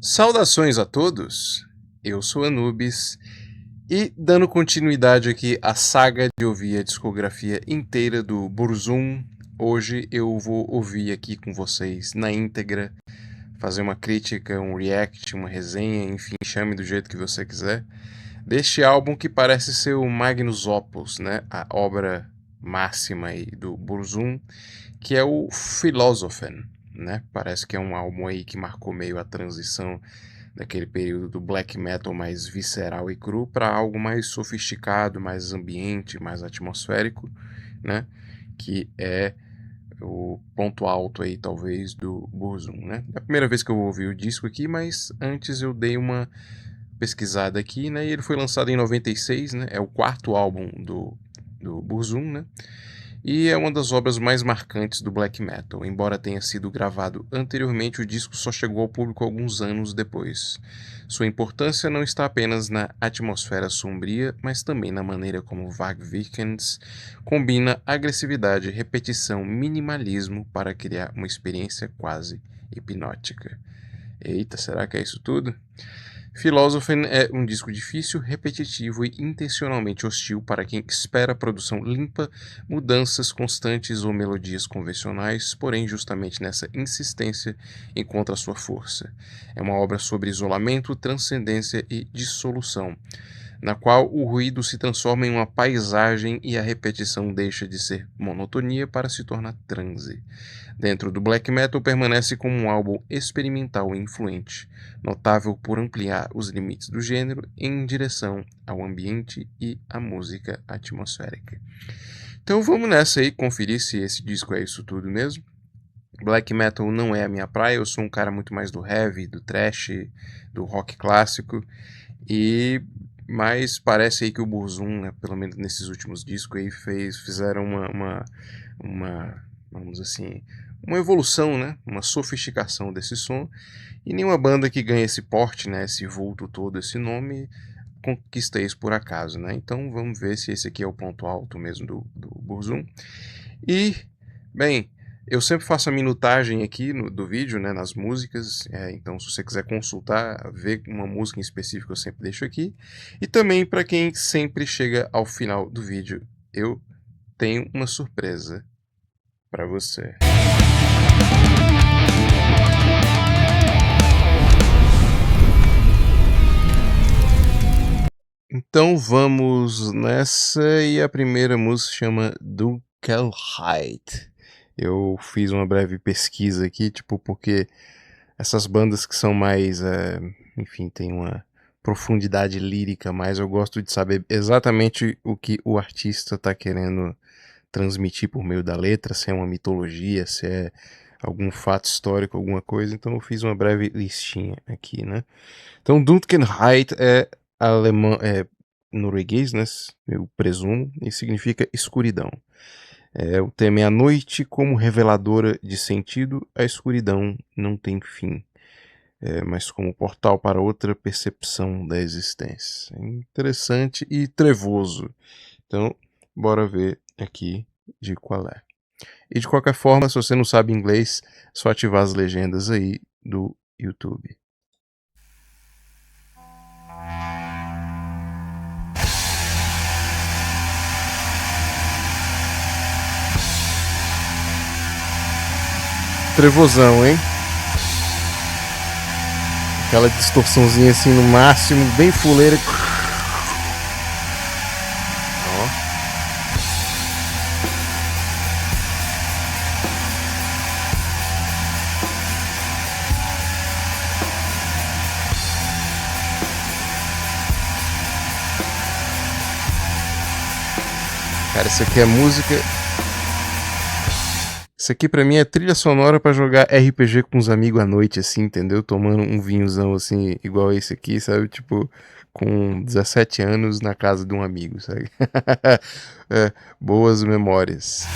Saudações a todos, eu sou Anubis e dando continuidade aqui à saga de ouvir a discografia inteira do Burzum, hoje eu vou ouvir aqui com vocês na íntegra, fazer uma crítica, um react, uma resenha, enfim, chame do jeito que você quiser, deste álbum que parece ser o Magnus Opus, né, a obra máxima aí do Burzum, que é o Philosophen, né? Parece que é um álbum aí que marcou meio a transição daquele período do black metal mais visceral e cru para algo mais sofisticado, mais ambiente, mais atmosférico, né? Que é o ponto alto aí, talvez, do Burzum, né? É a primeira vez que eu ouvi o disco aqui, mas antes eu dei uma pesquisada aqui, né? E ele foi lançado em 96, né? É o quarto álbum do Burzum, né? E é uma das obras mais marcantes do black metal. Embora tenha sido gravado anteriormente, o disco só chegou ao público alguns anos depois. Sua importância não está apenas na atmosfera sombria, mas também na maneira como Vagvikens combina agressividade, repetição, minimalismo para criar uma experiência quase hipnótica. Eita, será que é isso tudo? Philosophen é um disco difícil, repetitivo e intencionalmente hostil para quem espera produção limpa, mudanças constantes ou melodias convencionais, porém justamente nessa insistência encontra sua força. É uma obra sobre isolamento, transcendência e dissolução, na qual o ruído se transforma em uma paisagem e a repetição deixa de ser monotonia para se tornar transe. Dentro do black metal permanece como um álbum experimental e influente, notável por ampliar os limites do gênero em direção ao ambiente e à música atmosférica. Então vamos nessa aí conferir se esse disco é isso tudo mesmo. Black metal não é a minha praia, eu sou um cara muito mais do heavy, do thrash, do rock clássico, mas parece aí que o Burzum, né, pelo menos nesses últimos discos aí, fizeram vamos assim, uma evolução, né, uma sofisticação desse som, e nenhuma banda que ganha esse porte, né, esse vulto todo, esse nome, conquista isso por acaso, né? Então vamos ver se esse aqui é o ponto alto mesmo do Burzum. E, bem, eu sempre faço a minutagem aqui do vídeo, né, nas músicas, então se você quiser consultar, ver uma música em específico eu sempre deixo aqui. E também para quem sempre chega ao final do vídeo, eu tenho uma surpresa para você. Então vamos nessa, e a primeira música chama Dunkelheit. Eu fiz uma breve pesquisa aqui, tipo, porque essas bandas que são mais, enfim, tem uma profundidade lírica, mas eu gosto de saber exatamente o que o artista está querendo transmitir por meio da letra, se é uma mitologia, se é algum fato histórico, alguma coisa. Então eu fiz uma breve listinha aqui, né? Então Dunkelheit é alemão, é norueguês, né? Eu presumo, e significa escuridão. O tema é a noite como reveladora de sentido, a escuridão não tem fim, mas como portal para outra percepção da existência. É interessante e trevoso. Então, bora ver aqui de qual é. E de qualquer forma, se você não sabe inglês, é só ativar as legendas aí do YouTube. Trevosão, hein? Aquela distorçãozinha assim no máximo, bem fuleira. Ó. Cara, isso aqui é música. Isso aqui pra mim é trilha sonora pra jogar RPG com os amigos à noite, assim, entendeu? Tomando um vinhozão, assim, igual esse aqui, sabe? Tipo, com 17 anos na casa de um amigo, sabe? Boas memórias.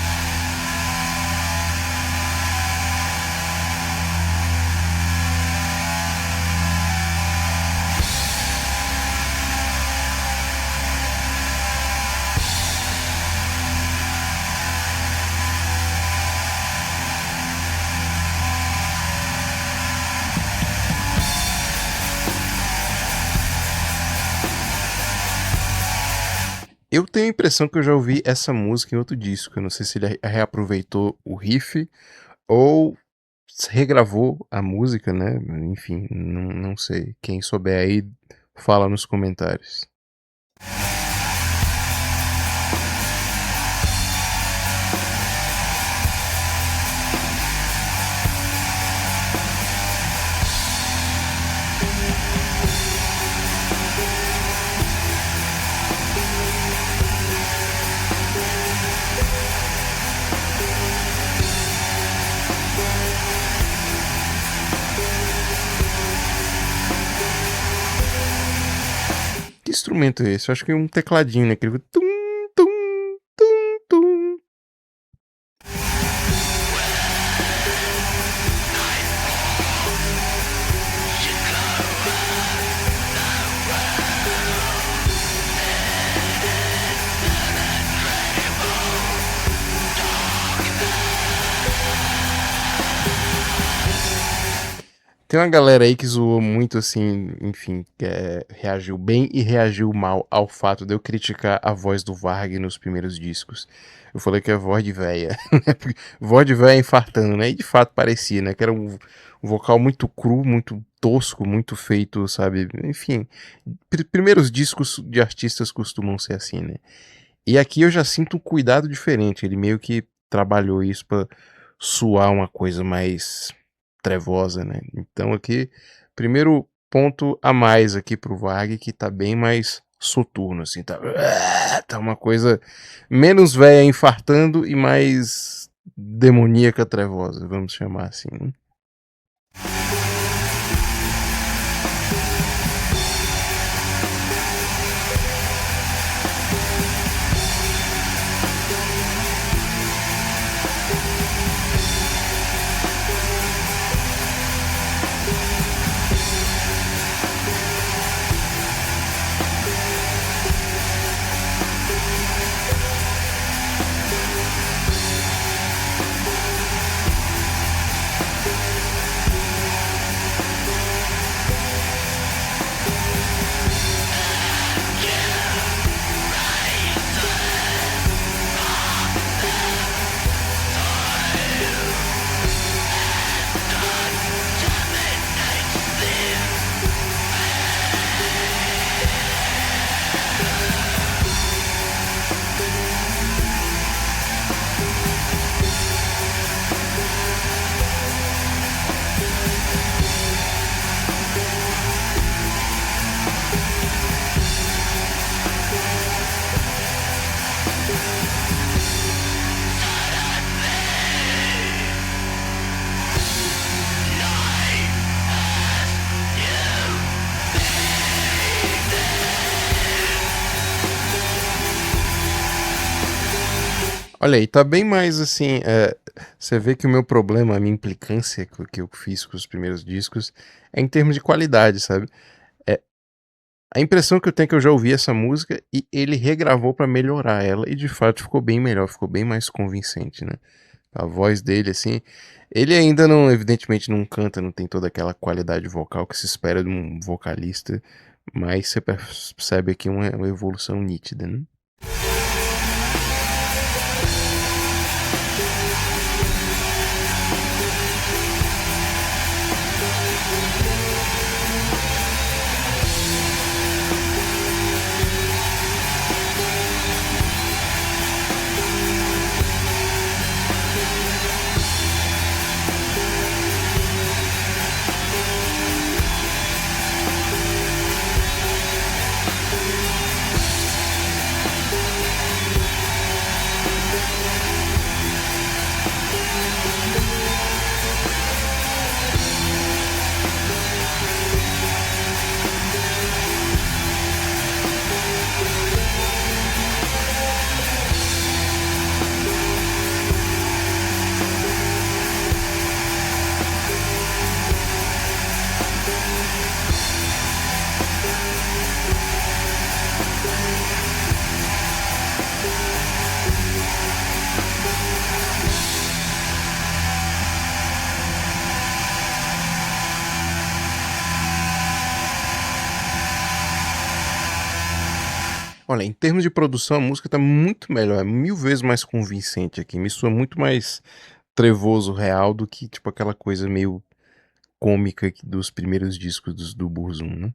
Eu tenho a impressão que eu já ouvi essa música em outro disco. Eu não sei se ele reaproveitou o riff ou regravou a música, né? Enfim, não sei. Quem souber aí, fala nos comentários. Que instrumento é esse? Eu acho que é um tecladinho, né? Aquele tum, tum, tum, tum. Tem uma galera aí que zoou muito, assim, enfim, reagiu bem e reagiu mal ao fato de eu criticar a voz do Varg nos primeiros discos. Eu falei que é voz de véia, voz de véia infartando, né? E de fato parecia, né? Que era um vocal muito cru, muito tosco, muito feito, sabe? Enfim, primeiros discos de artistas costumam ser assim, né? E aqui eu já sinto um cuidado diferente. Ele meio que trabalhou isso pra soar uma coisa mais trevosa, né? Então aqui, primeiro ponto a mais aqui pro Varg, que tá bem mais soturno, assim, tá uma coisa menos véia infartando e mais demoníaca trevosa, vamos chamar assim, né? Olha aí, tá bem mais assim. Você vê que o meu problema, a minha implicância que eu fiz com os primeiros discos é em termos de qualidade, sabe? É, a impressão que eu tenho é que eu já ouvi essa música e ele regravou pra melhorar ela e de fato ficou bem melhor, ficou bem mais convincente, né? A voz dele, assim. Ele ainda não, evidentemente, não canta, não tem toda aquela qualidade vocal que se espera de um vocalista, mas você percebe aqui uma evolução nítida, né? Olha, em termos de produção, a música tá muito melhor, é 1000 vezes mais convincente aqui, me soa muito mais trevoso, real, do que, tipo, aquela coisa meio cômica dos primeiros discos do Burzum, né?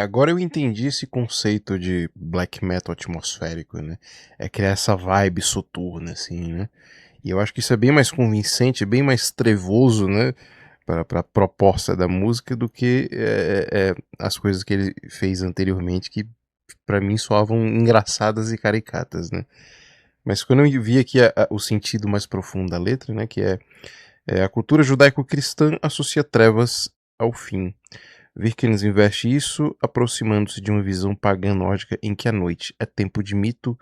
Agora eu entendi esse conceito de black metal atmosférico, né? É criar essa vibe soturna, assim, né? E eu acho que isso é bem mais convincente, bem mais trevoso, né? Para a proposta da música do que as coisas que ele fez anteriormente, que para mim soavam engraçadas e caricatas, né? Mas quando eu vi aqui o sentido mais profundo da letra, né? Que é a cultura judaico-cristã associa trevas ao fim. Virkens investe isso aproximando-se de uma visão pagã nórdica em que a noite é tempo de mito,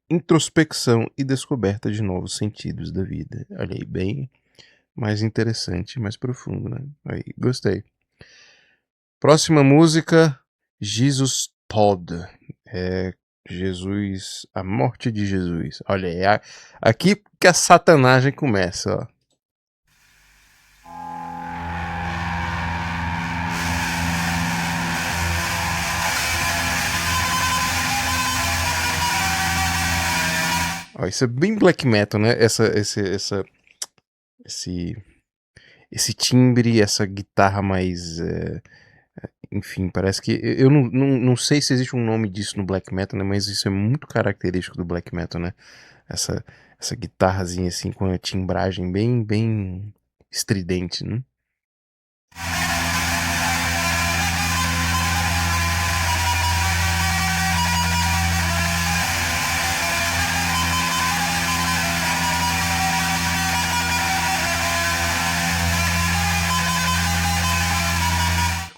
introspecção e descoberta de novos sentidos da vida. Olha aí, bem mais interessante, mais profundo, né? Aí, gostei. Próxima música, Jesus Todd. É Jesus, a morte de Jesus. Olha aí, aqui que a satanagem começa, ó. Ó, isso é bem black metal, né? Esse, esse timbre, essa guitarra mais. Enfim, parece que. Eu não sei se existe um nome disso no black metal, né? Mas isso é muito característico do black metal, né? Essa, essa guitarrazinha assim com a timbragem bem estridente, né?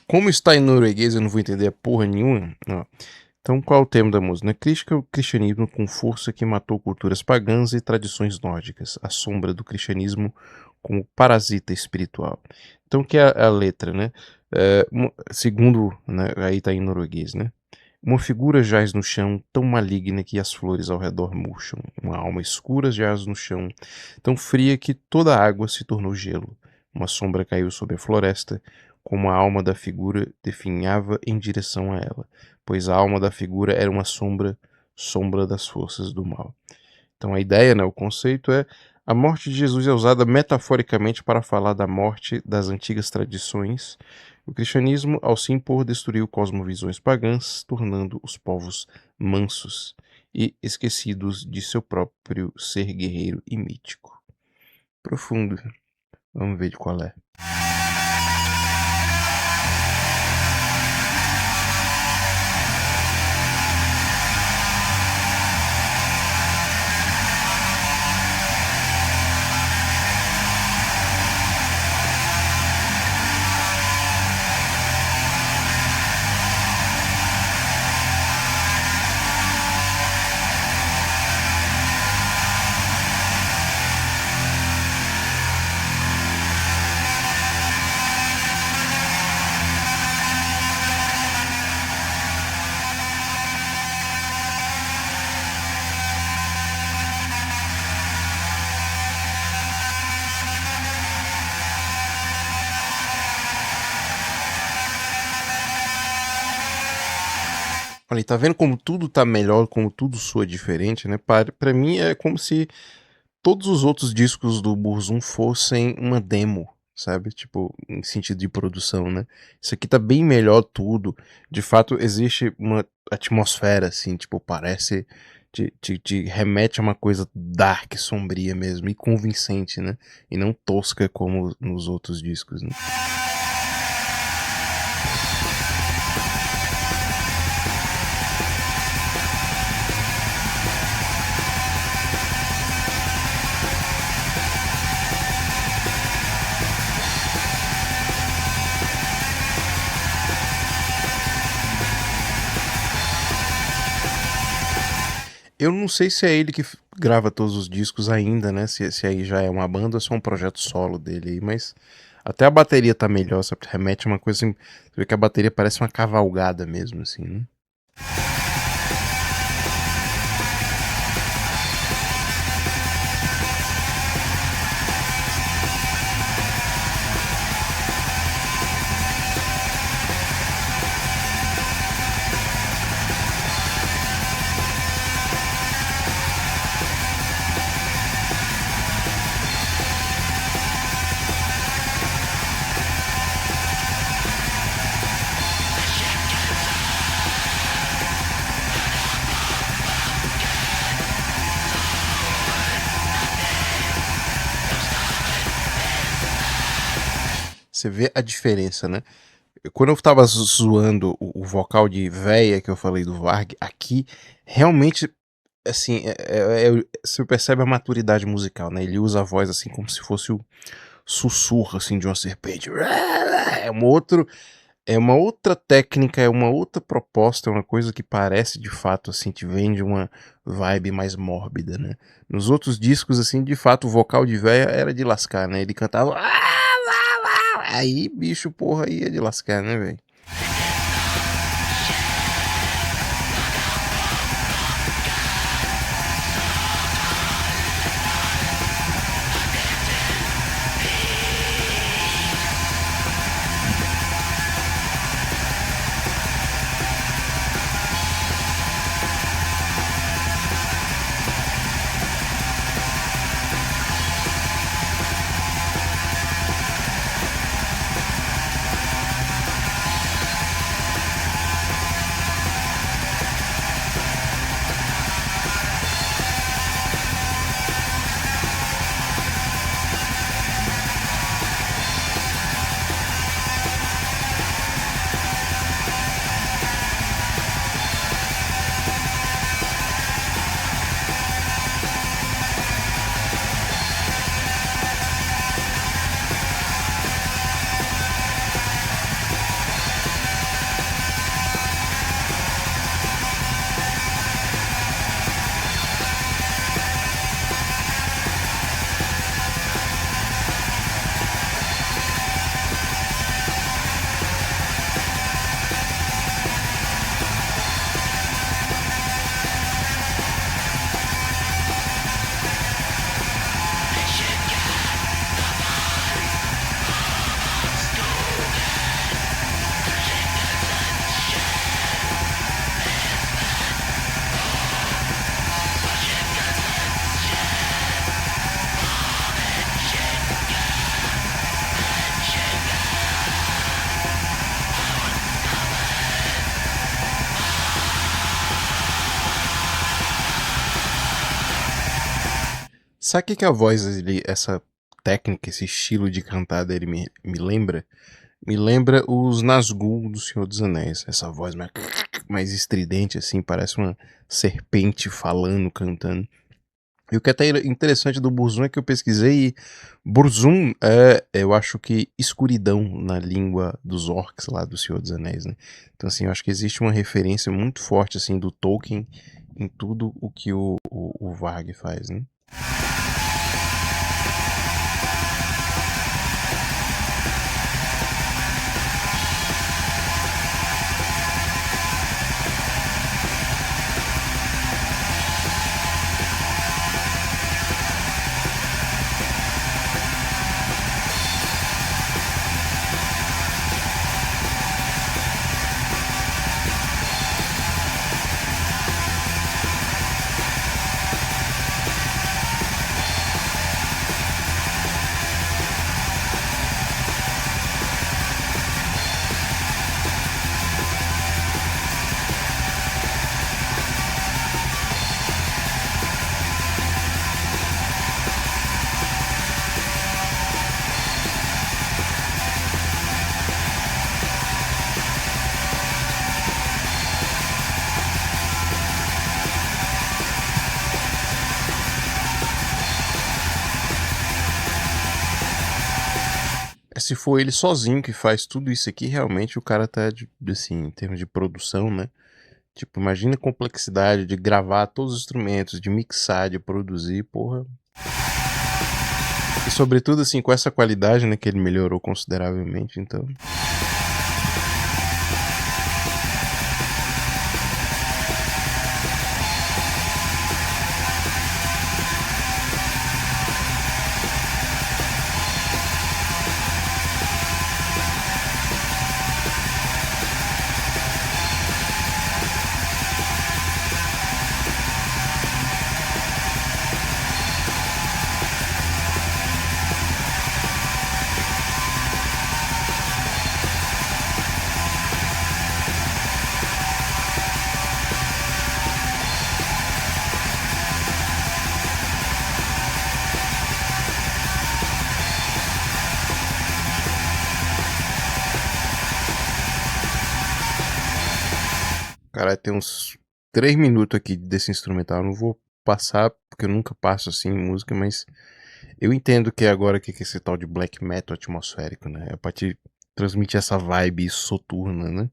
Como está em norueguês, eu não vou entender porra nenhuma. Ó. Então, qual é o tema da música? Na crítica ao cristianismo com força que matou culturas pagãs e tradições nórdicas, a sombra do cristianismo como parasita espiritual. Então, o que é a letra, né? Segundo, né, aí está em norueguês, né? Uma figura jaz no chão, tão maligna que as flores ao redor murcham. Uma alma escura jaz no chão, tão fria que toda a água se tornou gelo. Uma sombra caiu sobre a floresta, como a alma da figura definhava em direção a ela, pois a alma da figura era uma sombra sombra das forças do mal. Então a ideia, né, o conceito é: a morte de Jesus é usada metaforicamente para falar da morte das antigas tradições. O cristianismo, ao se impor, destruiu cosmovisões pagãs, tornando os povos mansos e esquecidos de seu próprio ser guerreiro e mítico. Profundo. Vamos ver de qual é. Olha, e tá vendo como tudo tá melhor, como tudo soa diferente, né? Pra mim é como se todos os outros discos do Burzum fossem uma demo, sabe? Tipo, em sentido de produção, né? Isso aqui tá bem melhor tudo. De fato, existe uma atmosfera, assim, tipo, parece. Te remete a uma coisa dark, sombria mesmo, e convincente, né? E não tosca como nos outros discos, né? Eu não sei se é ele que grava todos os discos ainda, né? Se aí já é uma banda ou se é um projeto solo dele aí, mas até a bateria tá melhor, sabe? Remete a uma coisa assim. Você vê que a bateria parece uma cavalgada mesmo, assim, né? Você vê a diferença, né? Quando eu tava zoando o vocal de véia que eu falei do Varg, aqui realmente, assim, você percebe a maturidade musical, né? Ele usa a voz assim como se fosse o sussurro assim de uma serpente. É uma outra técnica, é uma outra proposta, é uma coisa que parece de fato assim, te vende uma vibe mais mórbida, né? Nos outros discos assim, de fato, o vocal de véia era de lascar, né? Ele cantava aí, bicho, porra, ia de lascar, né, velho? Sabe o que que a voz dele, essa técnica, esse estilo de cantar dele me lembra? Me lembra os Nazgûl do Senhor dos Anéis. Essa voz mais estridente, assim, parece uma serpente falando, cantando. E o que é até interessante do Burzum é que eu pesquisei e Burzum é, eu acho que escuridão na língua dos orcs lá do Senhor dos Anéis, né? Então, assim, eu acho que existe uma referência muito forte, assim, do Tolkien em tudo o que o Varg faz, né? Se for ele sozinho que faz tudo isso aqui, realmente o cara tá, assim, em termos de produção, né? Tipo, imagina a complexidade de gravar todos os instrumentos, de mixar, de produzir, porra. E sobretudo, assim, com essa qualidade, né, que ele melhorou consideravelmente, então... Cara, tem uns 3 minutos aqui desse instrumental. Eu não vou passar, porque eu nunca passo assim em música, mas eu entendo que é agora que esse tal de black metal atmosférico, né? É pra te transmitir essa vibe soturna, né?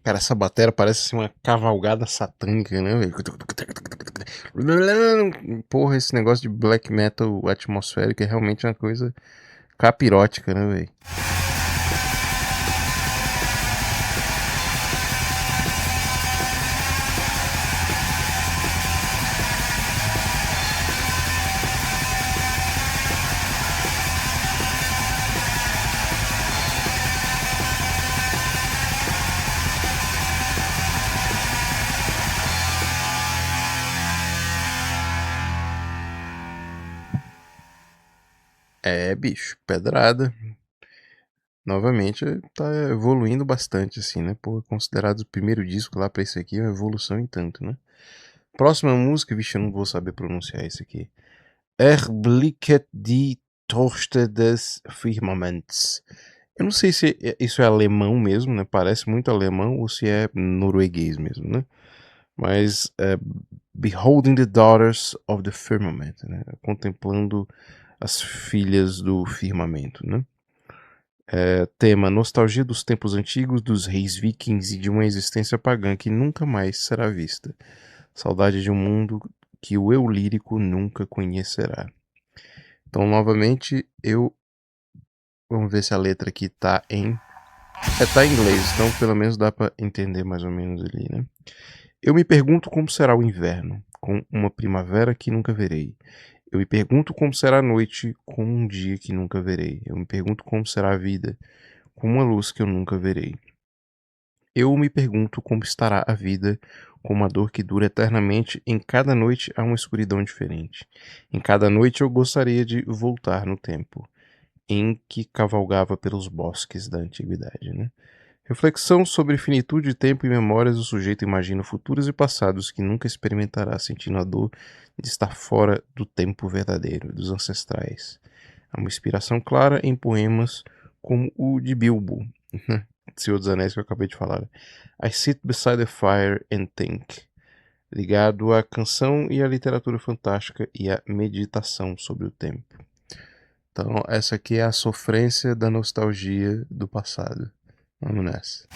Cara, essa bateria parece assim, uma cavalgada satânica, né, velho? Porra, esse negócio de black metal atmosférico é realmente uma coisa capirótica, né, velho? É, bicho, pedrada. Novamente, tá evoluindo bastante, assim, né? Pô, considerado o primeiro disco lá pra esse aqui, é uma evolução em tanto, né? Próxima música, vixe, eu não vou saber pronunciar isso aqui. Erblicket die Tochter des Firmaments. Eu não sei se isso é alemão mesmo, né? Parece muito alemão ou se é norueguês mesmo, né? Mas Beholding the Daughters of the Firmament, né? Contemplando as filhas do firmamento, né? Tema: nostalgia dos tempos antigos, dos reis vikings e de uma existência pagã que nunca mais será vista. Saudade de um mundo que o eu lírico nunca conhecerá. Então, novamente, vamos ver se a letra aqui tá em... tá em inglês, então pelo menos dá pra entender mais ou menos ali, né? Eu me pergunto como será o inverno, com uma primavera que nunca verei. Eu me pergunto como será a noite, com um dia que nunca verei. Eu me pergunto como será a vida, com uma luz que eu nunca verei. Eu me pergunto como estará a vida, com uma dor que dura eternamente. Em cada noite há uma escuridão diferente. Em cada noite eu gostaria de voltar no tempo em que cavalgava pelos bosques da antiguidade, né? Reflexão sobre finitude, tempo e memórias, o sujeito imagina futuros e passados que nunca experimentará, sentindo a dor de estar fora do tempo verdadeiro, dos ancestrais. Há uma inspiração clara em poemas como o de Bilbo, Senhor dos Anéis que eu acabei de falar. I sit beside the fire and think, ligado à canção e à literatura fantástica e à meditação sobre o tempo. Então, essa aqui é a sofrência da nostalgia do passado. Vamos nessa.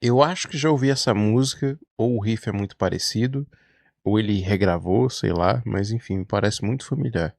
Eu acho que já ouvi essa música, ou o riff é muito parecido, ou ele regravou, sei lá, mas enfim, me parece muito familiar.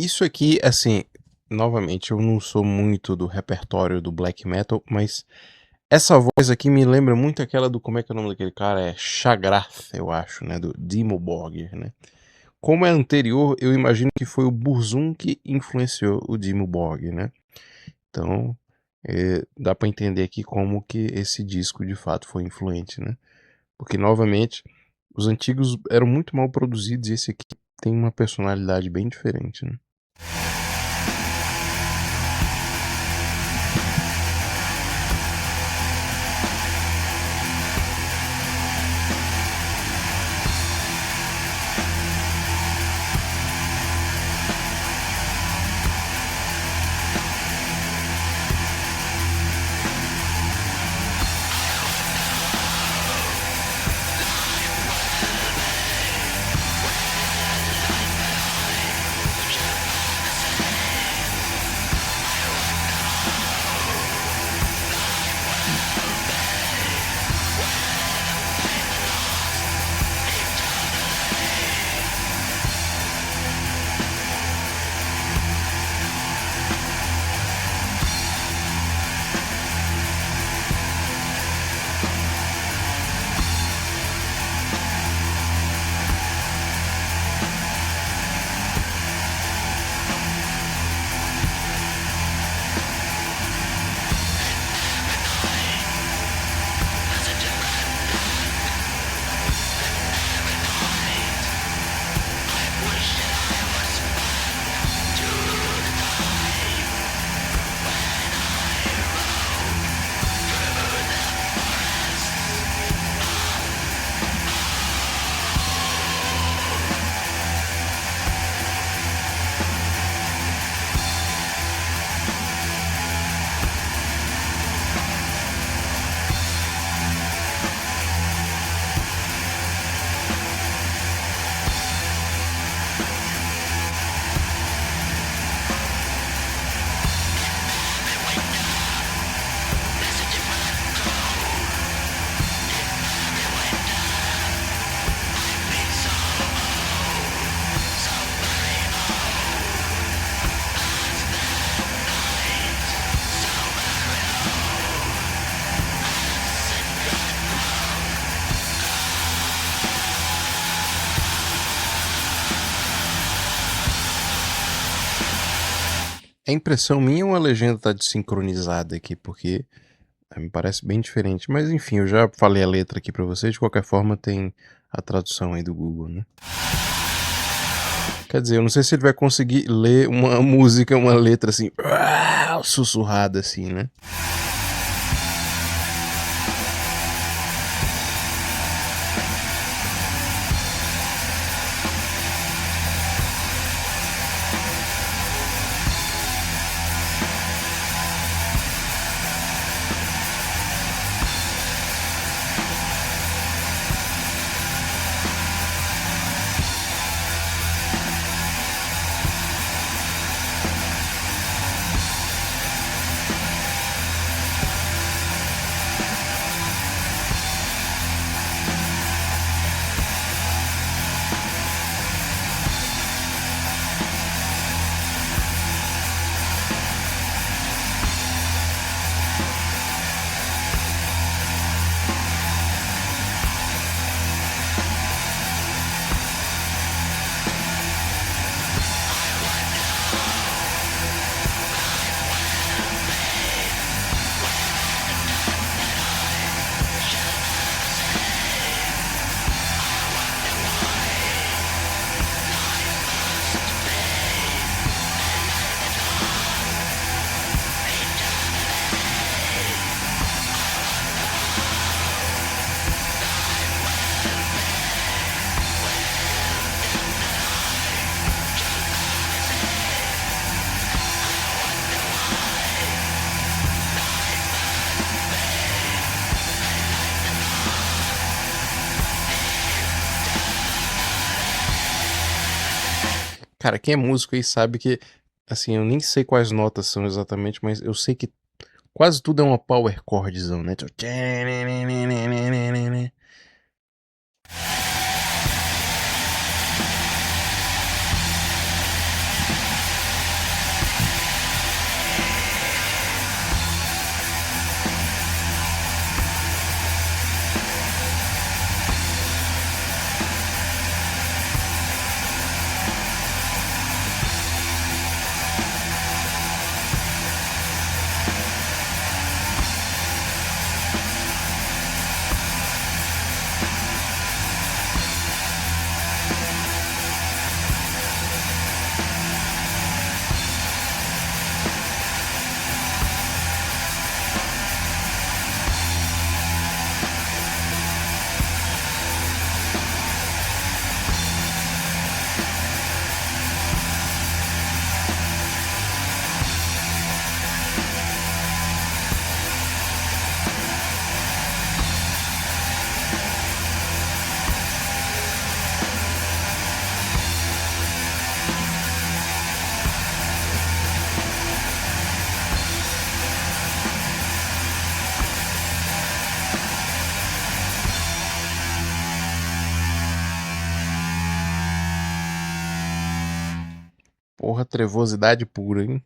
Isso aqui, assim, novamente, eu não sou muito do repertório do black metal, mas essa voz aqui me lembra muito aquela do, como é que é o nome daquele cara? É Shagrath, eu acho, né? Do Dimmu Borgir, né? Como é anterior, eu imagino que foi o Burzum que influenciou o Dimmu Borgir, né? Então, dá pra entender aqui como que esse disco de fato foi influente, né? Porque, novamente, os antigos eram muito mal produzidos e esse aqui tem uma personalidade bem diferente, né? É impressão minha ou a legenda tá desincronizada aqui? Porque me parece bem diferente. Mas enfim, eu já falei a letra aqui pra vocês. De qualquer forma, tem a tradução aí do Google, né? Quer dizer, eu não sei se ele vai conseguir ler uma música, uma letra assim, sussurrada assim, né? Cara, quem é músico aí sabe que, assim, eu nem sei quais notas são exatamente, mas eu sei que quase tudo é uma power chordzão, né? Tipo, Porra, trevosidade pura, hein?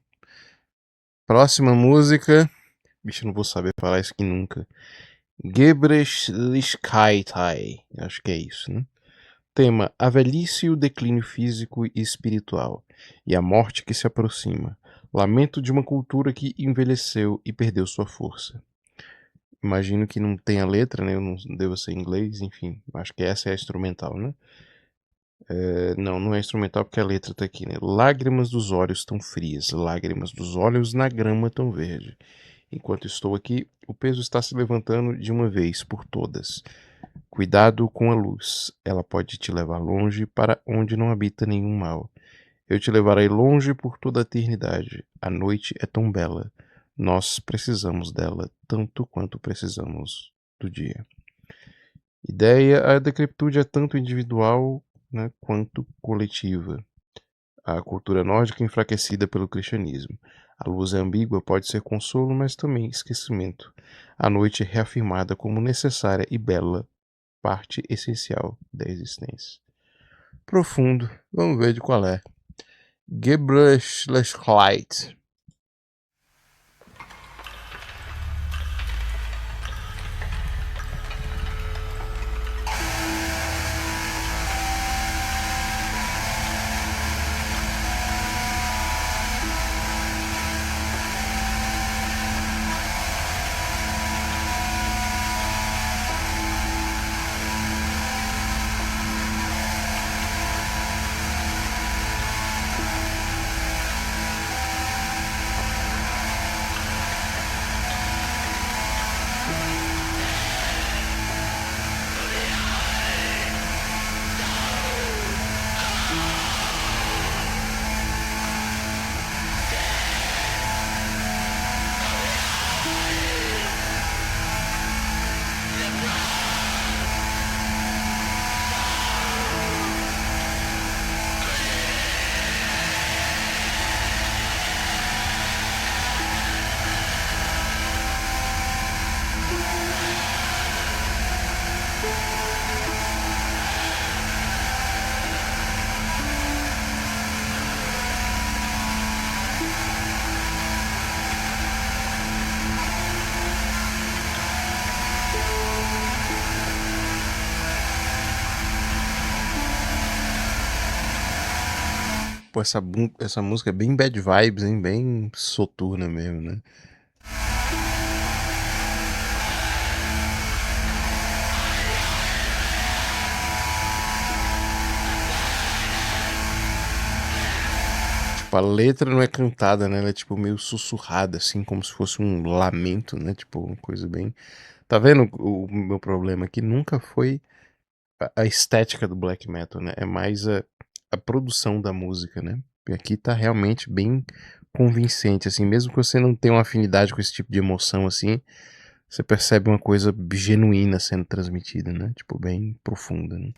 Próxima música. Bicho, eu não vou saber falar isso aqui nunca. Gebrechlichkeit. Acho que é isso, né? Tema: a velhice e o declínio físico e espiritual, e a morte que se aproxima. Lamento de uma cultura que envelheceu e perdeu sua força. Imagino que não tenha letra, né? Eu não devo ser inglês, enfim. Acho que essa é a instrumental, né? Não é instrumental porque a letra tá aqui, né? Lágrimas dos olhos tão frias, lágrimas dos olhos na grama tão verde. Enquanto estou aqui, o peso está se levantando de uma vez por todas. Cuidado com a luz, ela pode te levar longe para onde não habita nenhum mal. Eu te levarei longe por toda a eternidade. A noite é tão bela. Nós precisamos dela tanto quanto precisamos do dia. Ideia: a decrepitude é tanto individual, né, quanto coletiva. A cultura nórdica enfraquecida pelo cristianismo. A luz é ambígua, pode ser consolo, mas também esquecimento. A noite é reafirmada como necessária e bela, parte essencial da existência. Profundo, vamos ver de qual é. Gebrechlichkeit. Pô, essa música é bem bad vibes, hein? Bem soturna mesmo, né? Tipo, a letra não é cantada, né? Ela é tipo meio sussurrada, assim, como se fosse um lamento, né? Tipo, uma coisa bem... Tá vendo o meu problema aqui? Nunca foi a estética do black metal, né? É mais a produção da música, né? E aqui tá realmente bem convincente, assim, mesmo que você não tenha uma afinidade com esse tipo de emoção, assim, você percebe uma coisa genuína sendo transmitida, né? Tipo, bem profunda, né?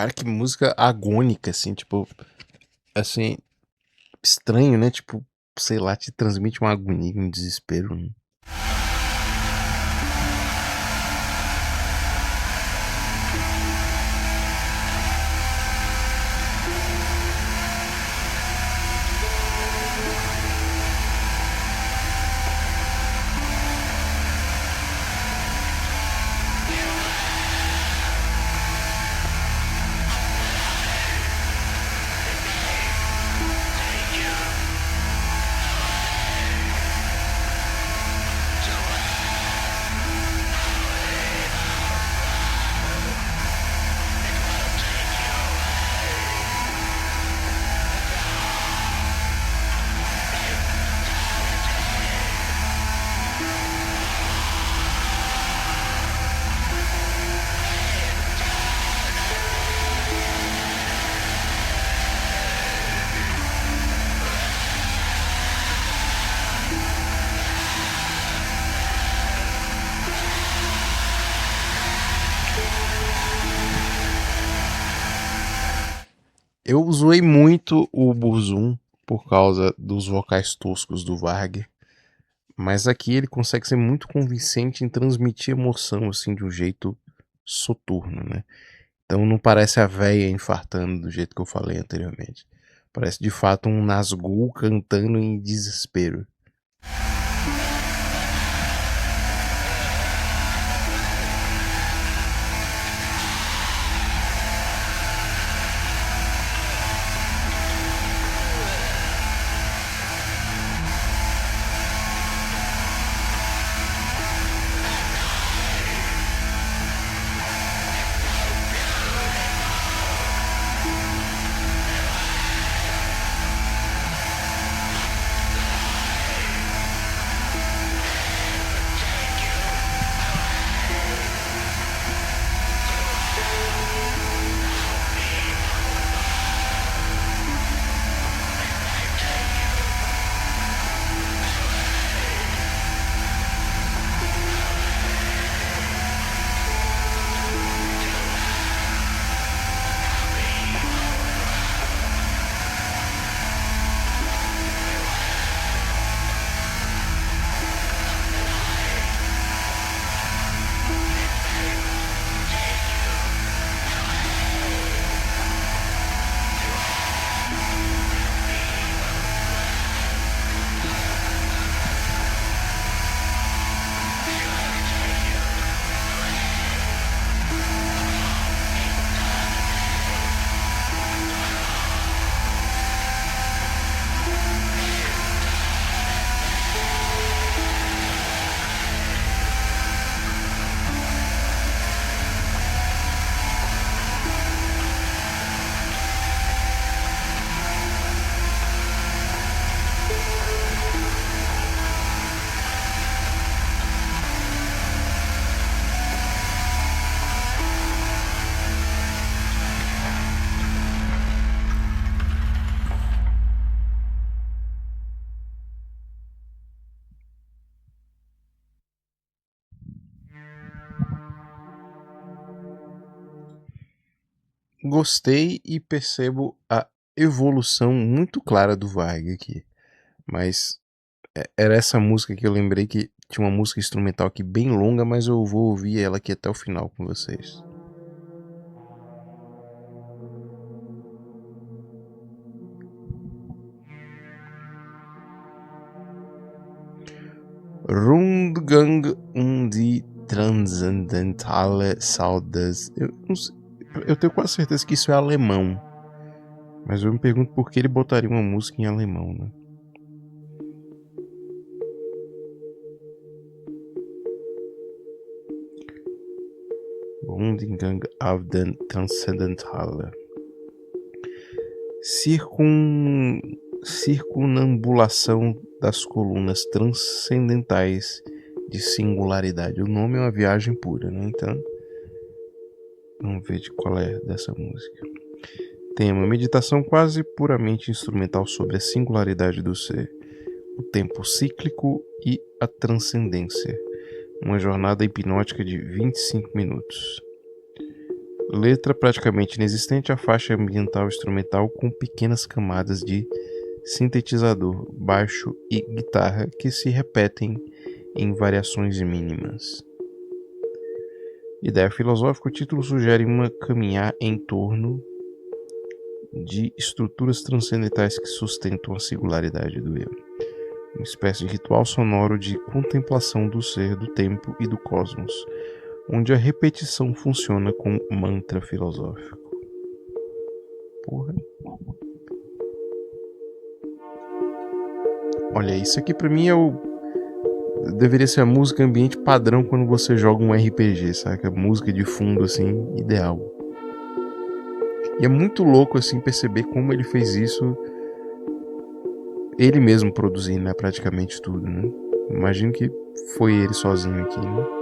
Cara, que música agônica, assim, tipo, assim, estranho, né? Tipo, sei lá, te transmite uma agonia, um desespero, né? Eu zoei muito o Burzum por causa dos vocais toscos do Varg, mas aqui ele consegue ser muito convincente em transmitir emoção assim de um jeito soturno, né? Então não parece a véia infartando do jeito que eu falei anteriormente. Parece de fato um Nazgûl cantando em desespero. Gostei e percebo a evolução muito clara do Varg aqui. Mas era essa música que eu lembrei que tinha uma música instrumental aqui bem longa, mas eu vou ouvir ela aqui até o final com vocês. Rundgang um die Transcendentale Saudas. Eu tenho quase certeza que isso é alemão. Mas eu me pergunto por que ele botaria uma música em alemão, né? Rundgang auf den Transcendentale. Circunambulação das colunas transcendentais de singularidade. O nome é uma viagem pura, né? Então, vamos ver de qual é dessa música. Tema: meditação quase puramente instrumental sobre a singularidade do ser, o tempo cíclico e a transcendência. Uma jornada hipnótica de 25 minutos. Letra praticamente inexistente, a faixa ambiental instrumental com pequenas camadas de sintetizador, baixo e guitarra que se repetem em variações mínimas. Ideia filosófica: o título sugere uma caminhar em torno de estruturas transcendentais que sustentam a singularidade do eu. Uma espécie de ritual sonoro de contemplação do ser, do tempo e do cosmos, onde a repetição funciona como mantra filosófico. Porra. Olha, isso aqui pra mim deveria ser a música ambiente padrão quando você joga um RPG, saca? Música de fundo, assim, ideal. E é muito louco, assim, perceber como ele fez isso, ele mesmo produzindo, né, praticamente tudo, né? Imagino que foi ele sozinho aqui, né?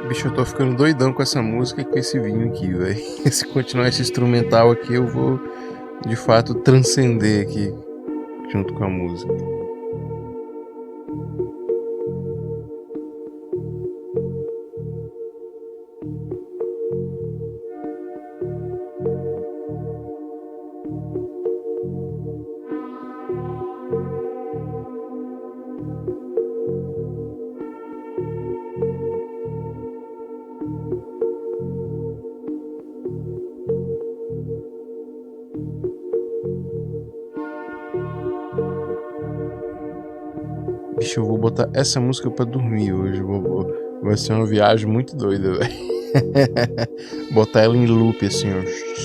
Bicho, eu tô ficando doidão com essa música e com esse vinho aqui, velho. Se continuar esse instrumental aqui, eu vou, de fato, transcender aqui junto com a música. Bicho, eu vou botar essa música pra dormir hoje. Vai ser uma viagem muito doida, velho. Botar ela em loop, assim, ó.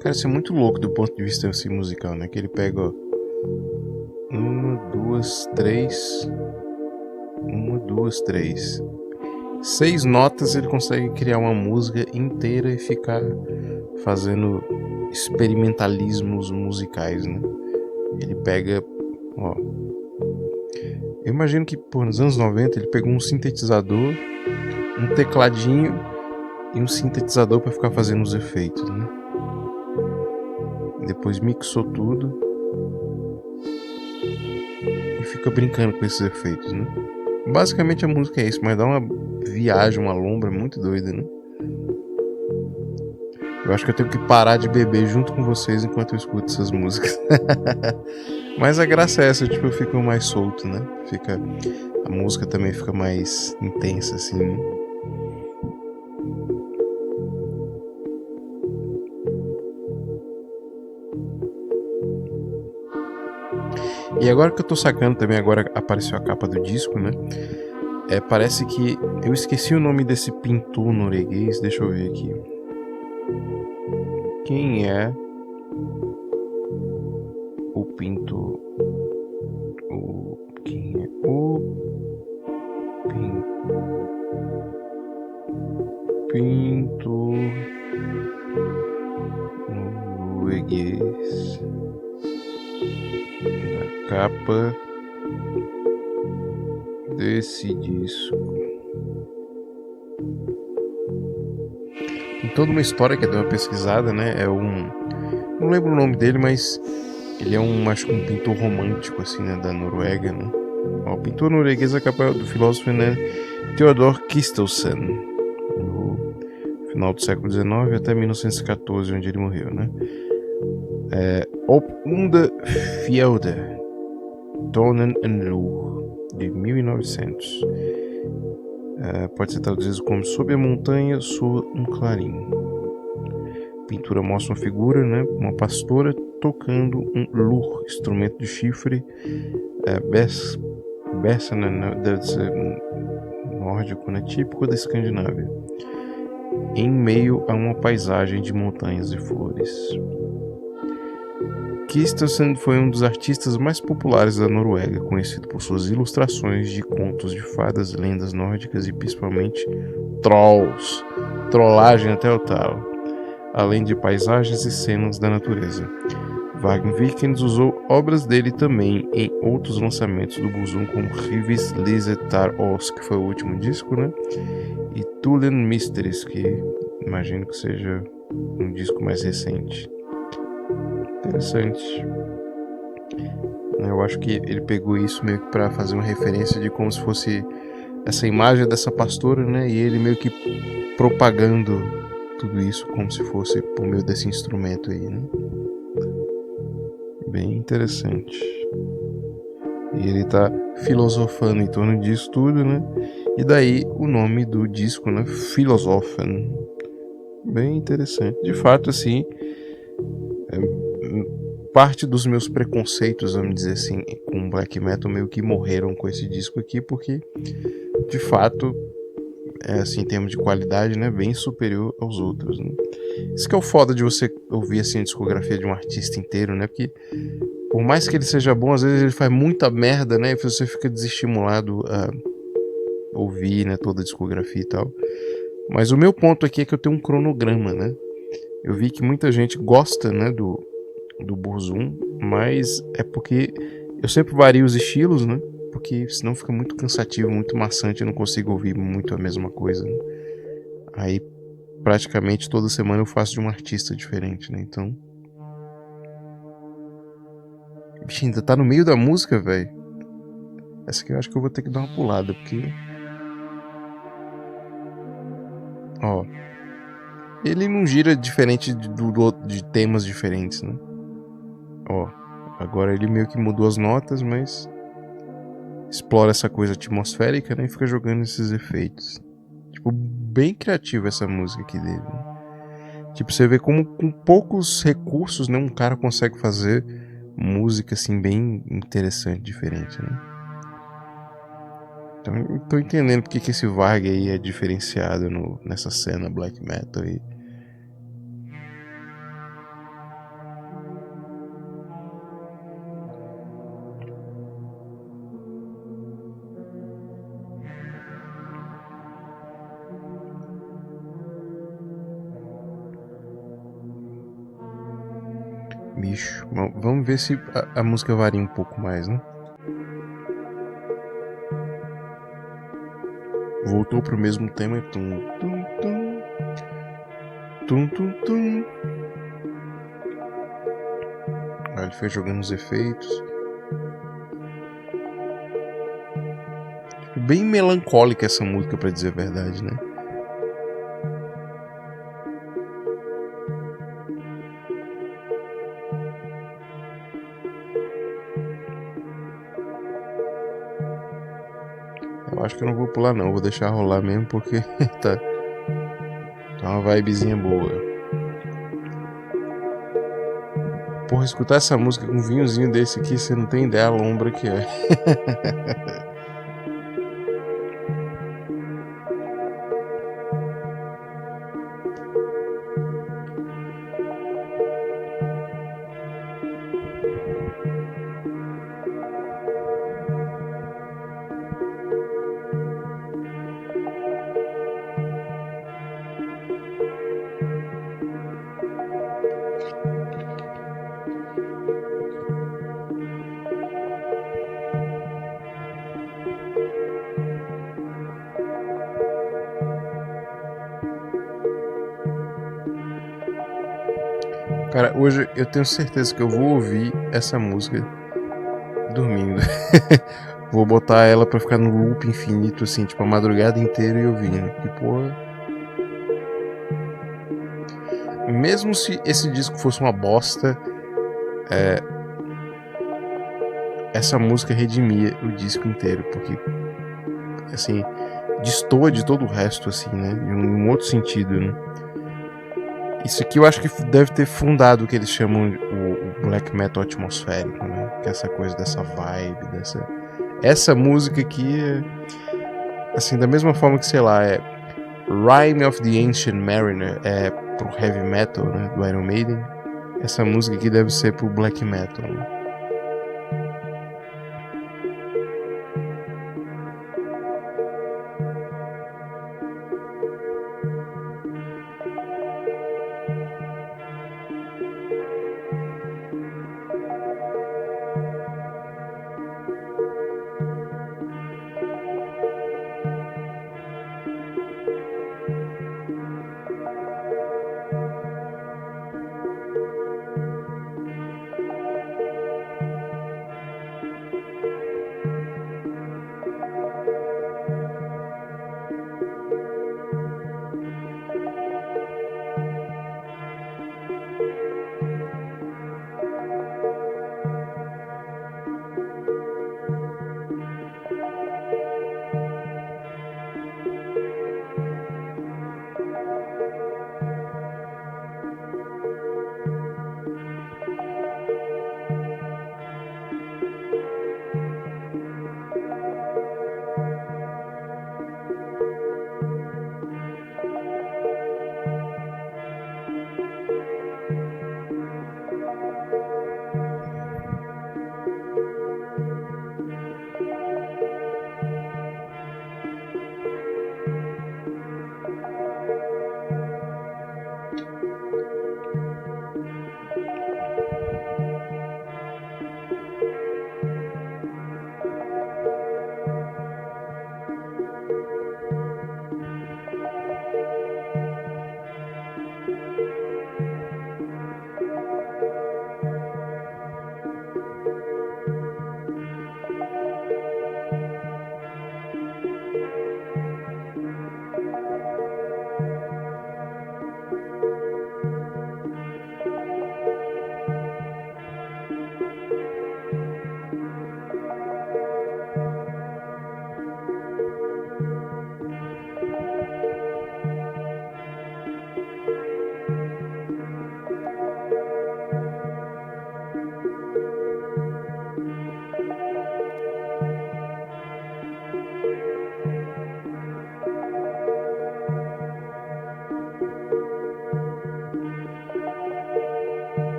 Cara, isso é muito louco do ponto de vista assim, musical, né? Que ele pega, ó, uma, duas, três, uma, duas, três. 6 notas ele consegue criar uma música inteira e ficar fazendo experimentalismos musicais, né? Ele pega, ó, eu imagino que pô, nos anos 90 ele pegou um sintetizador, um tecladinho e um sintetizador para ficar fazendo os efeitos, né? Depois mixou tudo e fica brincando com esses efeitos, né? Basicamente a música é isso, mas dá uma viagem, uma lombra muito doida, né? Eu acho que eu tenho que parar de beber junto com vocês enquanto eu escuto essas músicas. Mas a graça é essa, tipo, eu fico mais solto, né? A música também fica mais intensa, assim, né? E agora que eu tô sacando também, agora apareceu a capa do disco, né? Parece que eu esqueci o nome desse pintor norueguês, deixa eu ver aqui. Quem é o pintor? Quem é o pintor norueguês da capa desse disco? Tem toda uma história que eu dei uma pesquisada, né? Não lembro o nome dele, mas ele é acho que um pintor romântico, assim, né? Da Noruega, né? O pintor norueguês é a capa do filósofo, né? Theodor Kistelsen, no final do século XIX até 1914, onde ele morreu, né? Op unde Fjelde, Tonen en Lur, de 1900. Pode ser traduzido como Sob a montanha soa um clarim. A pintura mostra uma figura, né, uma pastora tocando um lur, instrumento de chifre, Bessana, né, deve ser nórdico, né, típico da Escandinávia, em meio a uma paisagem de montanhas e flores. Kistelsen foi um dos artistas mais populares da Noruega, conhecido por suas ilustrações de contos de fadas, lendas nórdicas e principalmente trolls, trollagem até o talo, além de paisagens e cenas da natureza. Wagner Vikens usou obras dele também em outros lançamentos do Burzum, como Rivis Lisetar Os, que foi o último disco, né? E Tulen Mysteries, que imagino que seja um disco mais recente. Interessante. Eu acho que ele pegou isso meio que para fazer uma referência de como se fosse essa imagem dessa pastora, né? E ele meio que propagando tudo isso como se fosse por meio desse instrumento aí, né? Bem interessante. E ele tá filosofando em torno disso tudo, né? E daí o nome do disco, né? Philosophen. Bem interessante. De fato, assim, parte dos meus preconceitos, vamos dizer assim, com black metal meio que morreram com esse disco aqui, porque de fato, assim, em termos de qualidade, né, bem superior aos outros, né? Isso que é o foda de você ouvir assim a discografia de um artista inteiro, né? Porque por mais que ele seja bom, às vezes ele faz muita merda, né? E você fica desestimulado a ouvir, né, toda a discografia e tal. Mas o meu ponto aqui é que eu tenho um cronograma, né? Eu vi que muita gente gosta, né, do Burzum, mas é porque eu sempre vario os estilos, né? Porque senão fica muito cansativo, muito maçante, eu não consigo ouvir muito a mesma coisa, né? Aí praticamente toda semana eu faço de um artista diferente, né? Então, bicho, ainda tá no meio da música, velho. Essa aqui eu acho que eu vou ter que dar uma pulada, porque ó, ele não gira diferente de temas diferentes, né? Ó, agora ele meio que mudou as notas, mas explora essa coisa atmosférica, né? E fica jogando esses efeitos. Tipo, bem criativa essa música aqui dele, né? Tipo, você vê como com poucos recursos, né, um cara consegue fazer música assim bem interessante, diferente, né? Então eu tô entendendo porque que esse Varg aí é diferenciado nessa cena black metal aí. Bicho, vamos ver se a música varia um pouco mais, né? Voltou pro mesmo tema. Tum, tum, tum. Tum, tum, tum. Aí ele foi jogando os efeitos. Bem melancólica essa música, pra dizer a verdade, né? Eu acho que eu não vou pular não, vou deixar rolar mesmo porque tá uma vibezinha boa. Porra, escutar essa música com um vinhozinho desse aqui, você não tem ideia a lombra que é. Cara, hoje eu tenho certeza que eu vou ouvir essa música dormindo. Vou botar ela pra ficar no loop infinito, assim, tipo a madrugada inteira e ouvindo. Que porra. Mesmo se esse disco fosse uma bosta, essa música redimia o disco inteiro, porque, assim, destoa de todo o resto, assim, né? Em um outro sentido, né? Isso aqui eu acho que deve ter fundado o que eles chamam o black metal atmosférico, né? Que é essa coisa dessa vibe, dessa... Essa música aqui, assim, da mesma forma que, sei lá, Rime of the Ancient Mariner é pro heavy metal, né? Do Iron Maiden. Essa música aqui deve ser pro black metal, né?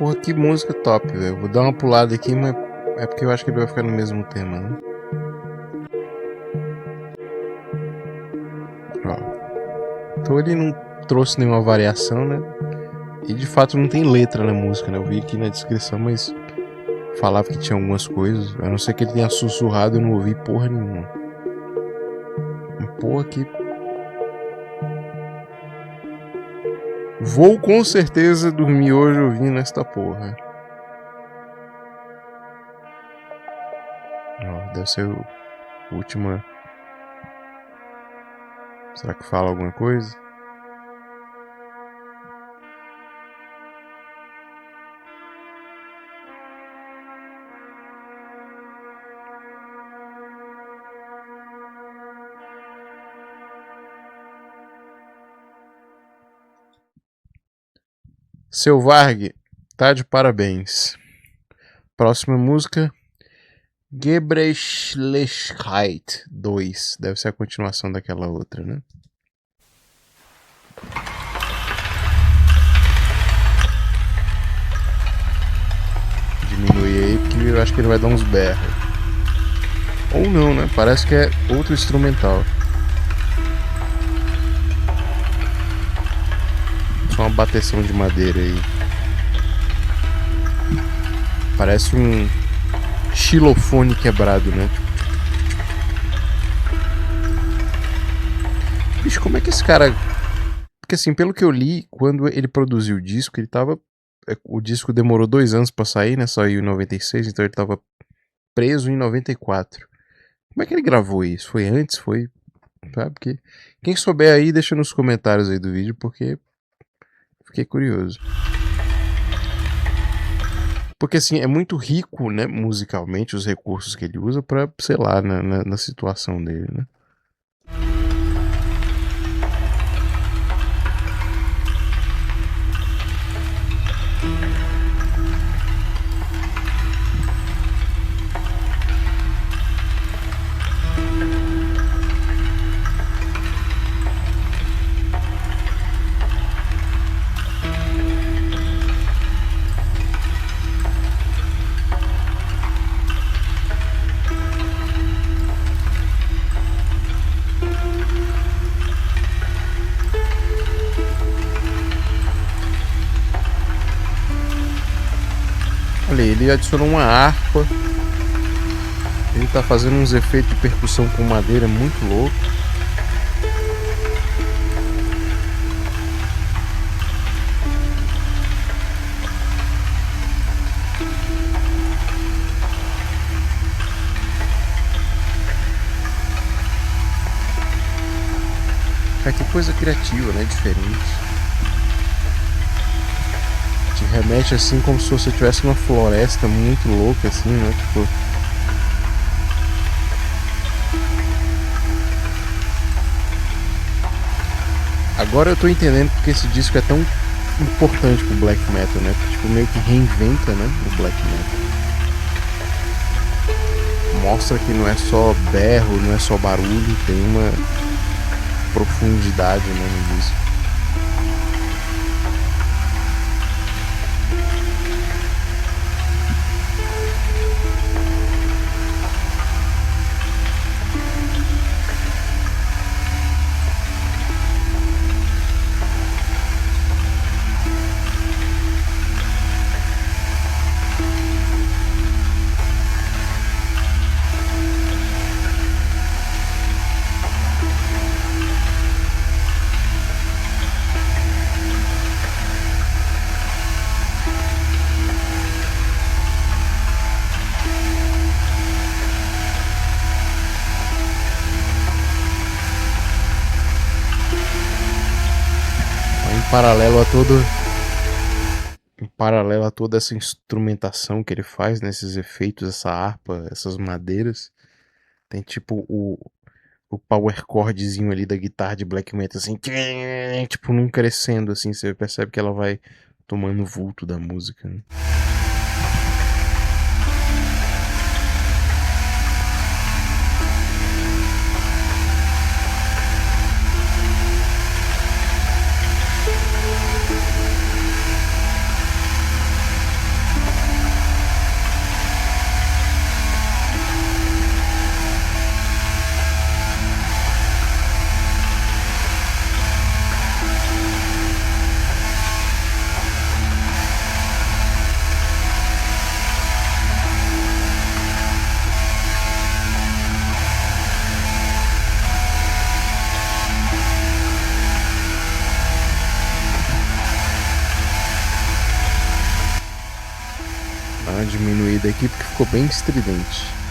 Porra, que música top, velho. Vou dar uma pulada aqui, mas é porque eu acho que ele vai ficar no mesmo tema, né? Ó. Então ele não trouxe nenhuma variação, né? E de fato não tem letra na música, né? Eu vi aqui na descrição, mas falava que tinha algumas coisas. A não ser que ele tenha sussurrado, eu não ouvi porra nenhuma. Porra que... Vou com certeza dormir hoje ouvindo esta porra. Ó, deve ser a última... Será que fala alguma coisa? Seu Varg, tá de parabéns. Próxima música, Gebrechlichkeit 2. Deve ser a continuação daquela outra, né? Diminui aí, porque eu acho que ele vai dar uns berros. Ou não, né? Parece que é outro instrumental. Só uma bateção de madeira aí. Parece um xilofone quebrado, né? Bicho, como é que esse cara... Porque assim, pelo que eu li, quando ele produziu o disco, ele tava... O disco demorou 2 anos pra sair, né? Saiu em 96, então ele tava preso em 94. Como é que ele gravou isso? Foi antes? Foi... Sabe? Porque... Quem souber aí, deixa nos comentários aí do vídeo, porque... Fiquei curioso. Porque assim, é muito rico, né, musicalmente, os recursos que ele usa pra, sei lá, na situação dele, né? Olha aí, ele adicionou uma harpa. Ele tá fazendo uns efeitos de percussão com madeira muito louco. Cara, que coisa criativa, né? Diferente. Te remete assim como se você tivesse uma floresta muito louca, assim, né? Tipo... Agora eu tô entendendo porque esse disco é tão importante pro black metal, né? Porque, tipo, meio que reinventa, né? O black metal. Mostra que não é só berro, não é só barulho, tem uma profundidade, né, no disco. Em paralelo a toda essa instrumentação que ele faz, nesses efeitos, essa harpa, essas madeiras, tem tipo o power chordzinho ali da guitarra de black metal, assim, tipo, num crescendo, assim, você percebe que ela vai tomando vulto da música, né? diminuída aqui porque ficou bem estridente.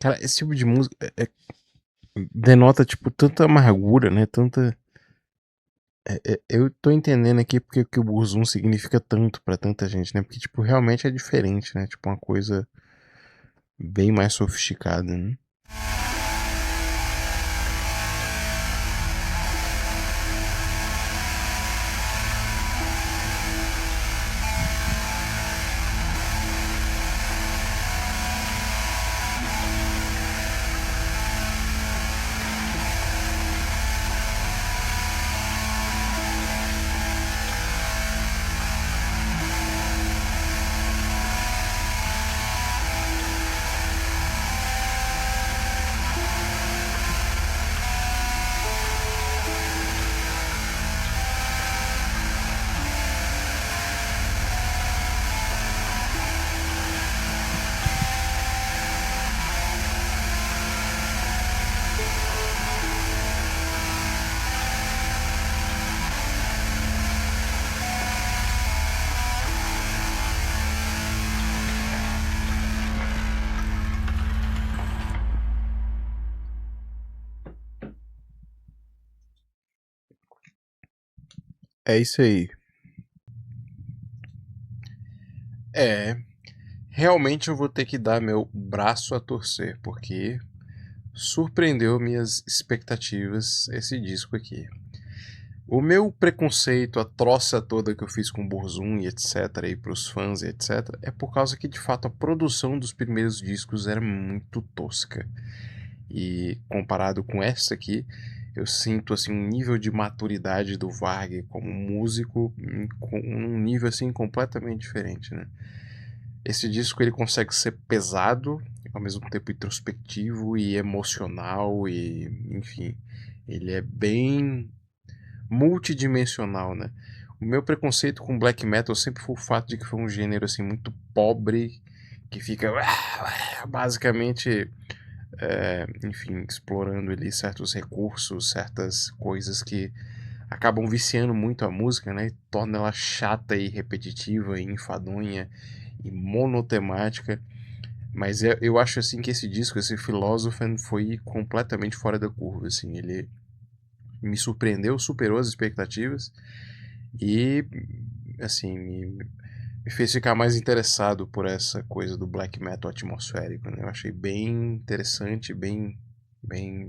Cara, esse tipo de música denota, tipo, tanta amargura, né? Tanta. Eu tô entendendo aqui porque que o Burzum significa tanto pra tanta gente, né? Porque, tipo, realmente é diferente, né? Tipo, uma coisa bem mais sofisticada, né? É isso aí. É, realmente eu vou ter que dar meu braço a torcer, porque surpreendeu minhas expectativas esse disco aqui. O meu preconceito, a troça toda que eu fiz com o Burzum e etc, aí pros fãs e etc, é por causa que de fato a produção dos primeiros discos era muito tosca. E comparado com essa aqui, eu sinto assim um nível de maturidade do Varg como músico com um nível assim completamente diferente, né? Esse disco ele consegue ser pesado, ao mesmo tempo introspectivo e emocional e, enfim, ele é bem multidimensional, né? O meu preconceito com black metal sempre foi o fato de que foi um gênero assim muito pobre, que fica basicamente enfim, explorando ali certos recursos, certas coisas que acabam viciando muito a música, né? E torna ela chata e repetitiva e enfadonha e monotemática. Mas eu acho assim que esse disco, esse Philosopher, foi completamente fora da curva, assim, ele me surpreendeu, superou as expectativas e assim, me fez ficar mais interessado por essa coisa do black metal atmosférico, né? Eu achei bem interessante, bem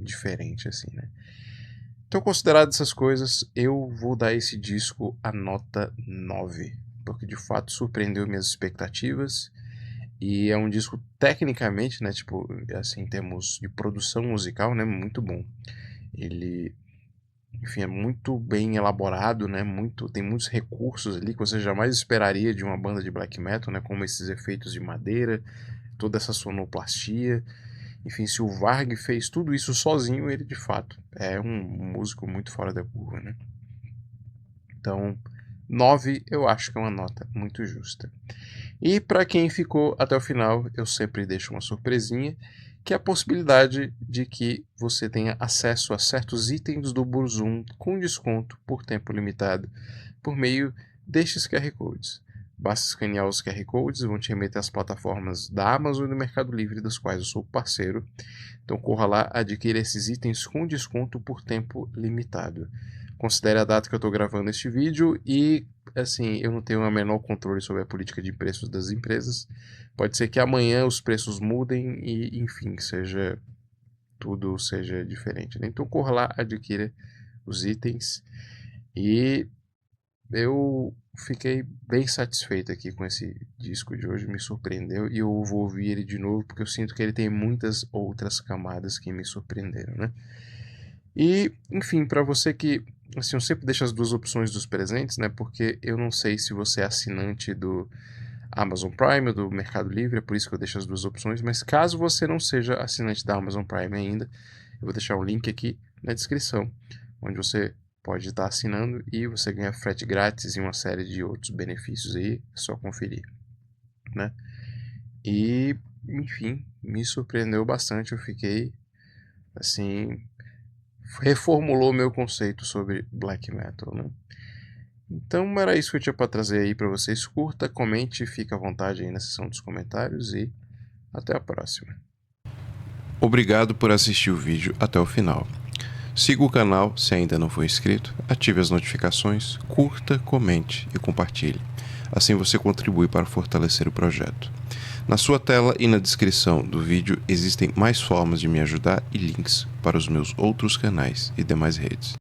diferente, assim, né? Então, considerado essas coisas, eu vou dar esse disco a nota 9, porque de fato surpreendeu minhas expectativas e é um disco tecnicamente, né, tipo, assim, em termos de produção musical, né, muito bom. Ele, enfim, é muito bem elaborado, né? Tem muitos recursos ali que você jamais esperaria de uma banda de black metal, né? Como esses efeitos de madeira, toda essa sonoplastia. Enfim, se o Varg fez tudo isso sozinho, ele de fato é um músico muito fora da curva, né? Então, 9 eu acho que é uma nota muito justa. E para quem ficou até o final, eu sempre deixo uma surpresinha, que é a possibilidade de que você tenha acesso a certos itens do Burzum com desconto por tempo limitado, por meio destes QR Codes. Basta escanear os QR Codes, vão te remeter às plataformas da Amazon e do Mercado Livre, das quais eu sou parceiro. Então corra lá, adquira esses itens com desconto por tempo limitado. Considere a data que eu estou gravando este vídeo e, assim, eu não tenho o menor controle sobre a política de preços das empresas. Pode ser que amanhã os preços mudem e, enfim, tudo seja diferente, né? Então corra lá, adquira os itens e eu fiquei bem satisfeito aqui com esse disco de hoje, me surpreendeu e eu vou ouvir ele de novo porque eu sinto que ele tem muitas outras camadas que me surpreenderam, né? E, enfim, para você que, assim, eu sempre deixo as duas opções dos presentes, né? Porque eu não sei se você é assinante do Amazon Prime ou do Mercado Livre, é por isso que eu deixo as duas opções, mas caso você não seja assinante da Amazon Prime ainda, eu vou deixar um link aqui na descrição, onde você pode estar assinando e você ganha frete grátis e uma série de outros benefícios aí, é só conferir, né? E, enfim, me surpreendeu bastante, eu fiquei, assim, reformulou meu conceito sobre black metal, né? Então era isso que eu tinha para trazer aí para vocês. Curta, comente, fica à vontade aí na seção dos comentários e até a próxima. Obrigado por assistir o vídeo até o final. Siga o canal se ainda não for inscrito, ative as notificações, curta, comente e compartilhe. Assim você contribui para fortalecer o projeto. Na sua tela e na descrição do vídeo existem mais formas de me ajudar e links para os meus outros canais e demais redes.